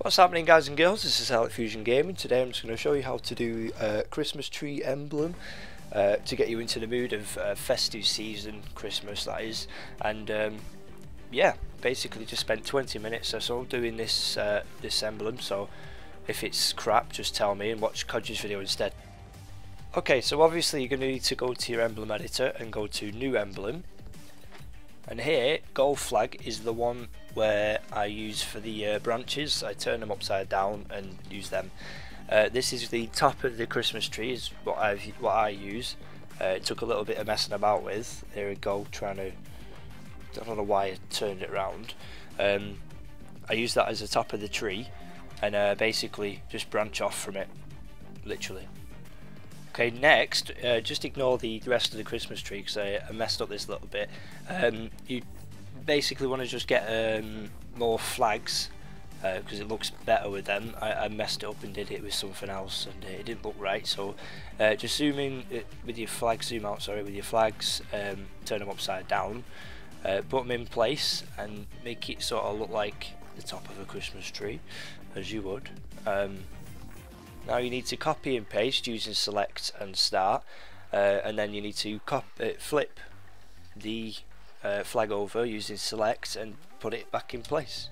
What's happening, guys and girls? This is Alex Fusion Gaming. Today I'm just going to show you how to do a Christmas tree emblem to get you into the mood of festive season, Christmas that is. And yeah, basically just spent 20 minutes or so doing this this emblem. So if it's crap, just tell me and watch Kodji's video instead. Okay, so obviously you're going to need to go to your emblem editor and go to New Emblem. And here, gold flag is the one where I use for the branches. I turn them upside down and use them. This is the top of the Christmas tree, is what I use. It took a little bit of messing about with. There we go, I don't know why I turned it round. I use that as the top of the tree, and basically just branch off from it, literally. Okay, next, just ignore the rest of the Christmas tree because I messed up this little bit. You basically want to just get more flags because it looks better with them. I messed it up and did it with something else and it didn't look right. So just zoom in with your flags, zoom out, sorry, with your flags, turn them upside down, put them in place and make it sort of look like the top of a Christmas tree, as you would. Now you need to copy and paste using select and start, and then you need to flip the flag over using select and put it back in place.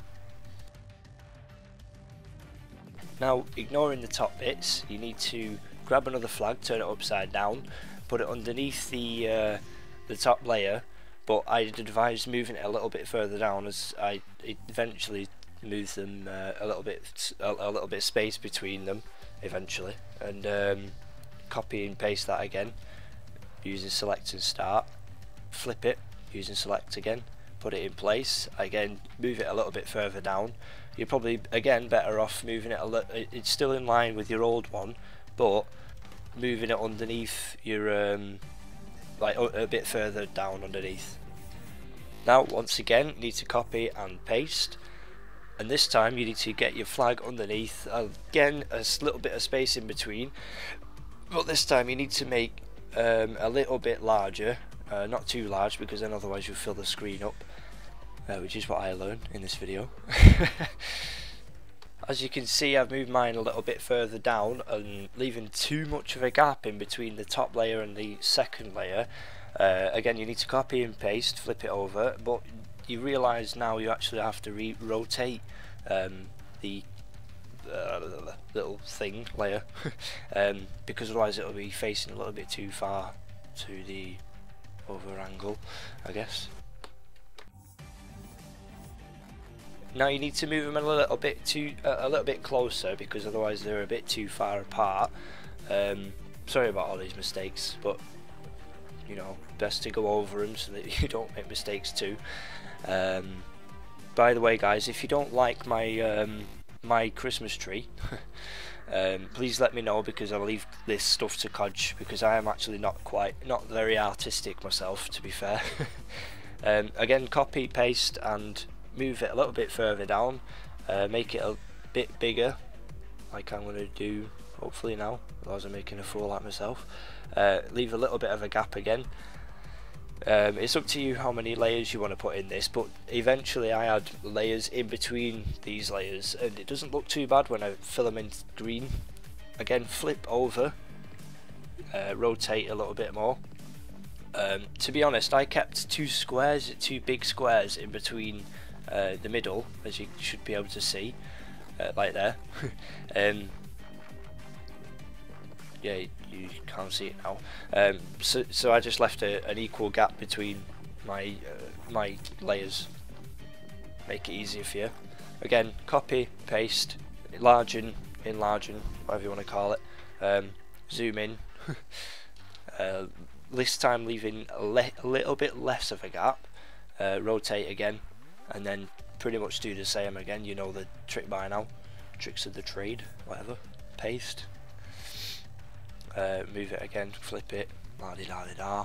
Now, ignoring the top bits, you need to grab another flag, turn it upside down, put it underneath the top layer, but I'd advise moving it a little bit further down as it eventually moves them a little bit space between them eventually, and copy and paste that again using select and start, flip it using select again, put it in place again, move it a little bit further down. You're probably again better off moving it it's still in line with your old one, but moving it underneath your like a bit further down underneath. Now once again you need to copy and paste, and this time you need to get your flag underneath, again a little bit of space in between, but this time you need to make a little bit larger, not too large because then otherwise you'll fill the screen up, which is what I learned in this video. As you can see, I've moved mine a little bit further down and leaving too much of a gap in between the top layer and the second layer. Again, you need to copy and paste, flip it over, but you realise now you actually have to rotate the little thing layer because otherwise it'll be facing a little bit too far to the over angle, I guess. Now you need to move them a little bit closer because otherwise they're a bit too far apart. Sorry about all these mistakes, but you know, best to go over them so that you don't make mistakes too. By the way, guys, if you don't like my my Christmas tree, please let me know because I'll leave this stuff to Kodj because I am actually not very artistic myself, to be fair. Again, copy, paste, and move it a little bit further down. Make it a bit bigger, like I'm going to do hopefully now, otherwise I'm making a fool out of myself. Leave a little bit of a gap again. It's up to you how many layers you want to put in this, but eventually I add layers in between these layers and it doesn't look too bad when I fill them in green. Again, flip over, rotate a little bit more. To be honest, I kept two big squares in between the middle, as you should be able to see, like there. Yeah, you can't see it now. So I just left an equal gap between my my layers. Make it easier for you. Again, copy, paste, enlarging, whatever you want to call it. Zoom in. This time leaving a little bit less of a gap. Rotate again, and then pretty much do the same again. You know the trick by now. Tricks of the trade, whatever. Paste. Move it again, flip it, la di da di da.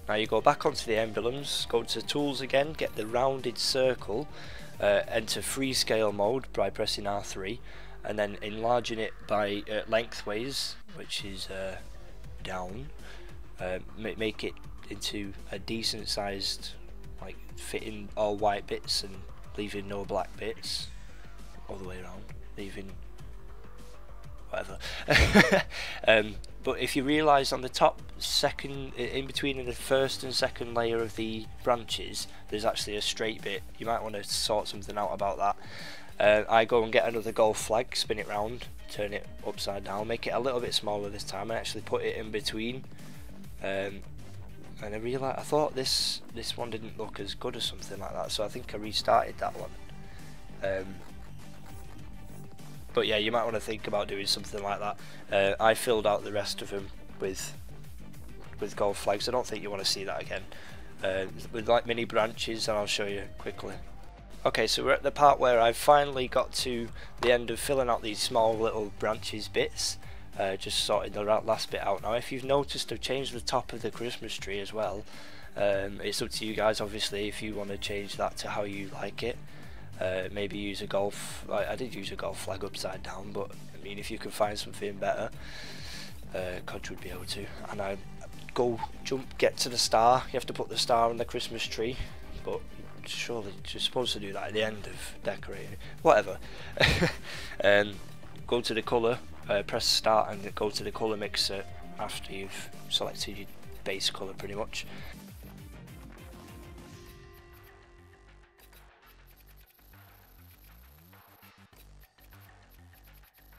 Now you go back onto the emblems, go to tools again, get the rounded circle, enter freescale mode by pressing R3, and then enlarging it by lengthways, which is down. Make it into a decent sized, like fitting all white bits and leaving no black bits, all the way around, leaving whatever. But if you realise on the top second, in between the first and second layer of the branches, there's actually a straight bit. You might want to sort something out about that. I go and get another golf flag, spin it round, turn it upside down, make it a little bit smaller this time, and actually put it in between. And I realised, I thought this one didn't look as good or something like that, so I think I restarted that one. But yeah, you might want to think about doing something like that. I filled out the rest of them with gold flags. I don't think you want to see that again. With like mini branches, and I'll show you quickly. Okay, so we're at the part where I've finally got to the end of filling out these small little branches bits. Just sorted the last bit out now. If you've noticed, I've changed the top of the Christmas tree as well. It's up to you guys, obviously, if you want to change that to how you like it. Maybe use a golf. I did use a golf flag upside down, but I mean, if you can find something better, Codge would be able to. And I go jump, get to the star. You have to put the star on the Christmas tree, but surely you're supposed to do that at the end of decorating. Whatever. Go to the colour, press start, and go to the colour mixer after you've selected your base colour, pretty much.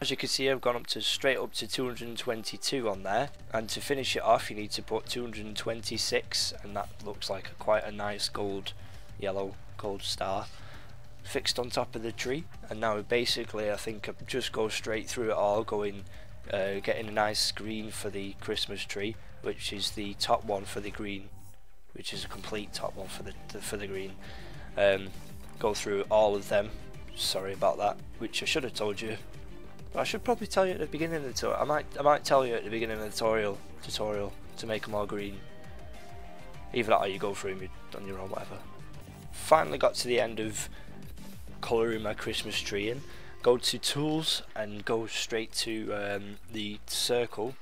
As you can see, I've gone straight up to 222 on there, and to finish it off you need to put 226, and that looks like quite a nice yellow gold star fixed on top of the tree. And now basically I think I just go straight through it all, getting a nice green for the Christmas tree, which is the top one for the green, which is a complete top one for the green. Go through all of them. Sorry about that, which I should have told you. I should probably tell you at the beginning of the tutorial. I might tell you at the beginning of the tutorial to make them all green. Either that or you go through them on your own, whatever. Finally got to the end of colouring my Christmas tree in. Go to tools and go straight to the circle,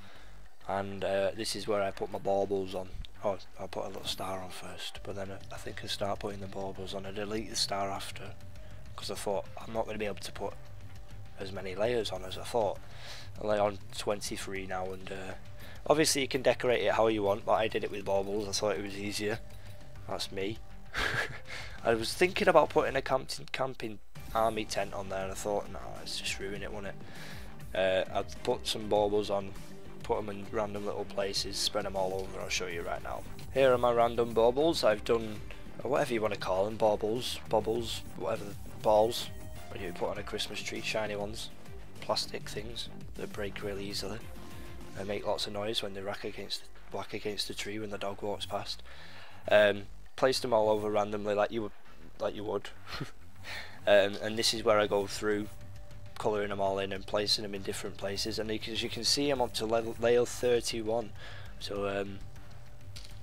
and this is where I put my baubles on. Oh, I'll put a little star on first, but then I think I start putting the baubles on. I delete the star after, because I thought I'm not going to be able to put as many layers on as I thought. I lay on 23 now, and obviously you can decorate it how you want, but I did it with baubles. I thought it was easier. That's me. I was thinking about putting a camping army tent on there, and I thought, no, let's just ruin it, won't it? I've put some baubles on, put them in random little places, spread them all over. I'll show you right now. Here are my random baubles. I've done whatever you want to call them, baubles, whatever, balls. What do you put on a Christmas tree? Shiny ones, plastic things that break really easily and make lots of noise when they whack against the tree when the dog walks past. Placed them all over randomly like you would. And this is where I go through colouring them all in and placing them in different places, and as you can see, I'm up to layer 31. So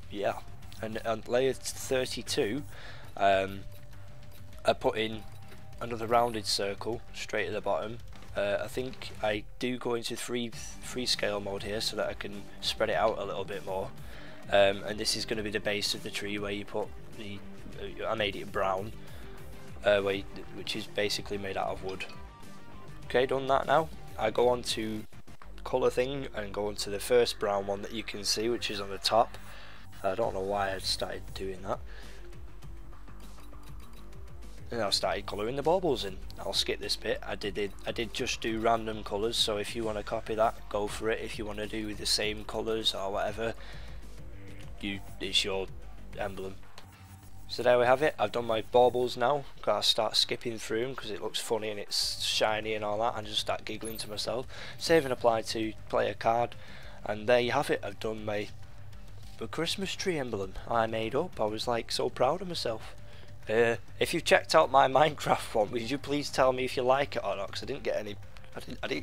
yeah, and on layer 32 I put in another rounded circle straight at the bottom. I think I do go into free scale mode here so that I can spread it out a little bit more. And this is going to be the base of the tree where you put the I made it brown, which is basically made out of wood. Okay, done that now. I go on to colour thing and go on to the first brown one that you can see, which is on the top. I don't know why I started doing that. And I started colouring the baubles in. I'll skip this bit. I did just do random colours, so if you want to copy that, go for it. If you want to do the same colours or whatever, it's your emblem. So there we have it. I've done my baubles now. Gotta start skipping through them because it looks funny and it's shiny and all that, and just start giggling to myself. Save and apply to player card, and there you have it. I've done my Christmas tree emblem I made up. I was like so proud of myself. If you've checked out my Minecraft one, would you please tell me if you like it or not? Because I didn't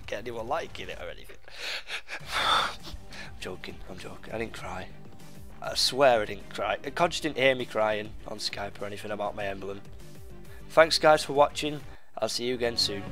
get anyone liking it or anything. I'm joking. I didn't cry. I swear I didn't cry. Codge didn't hear me crying on Skype or anything about my emblem. Thanks guys for watching. I'll see you again soon.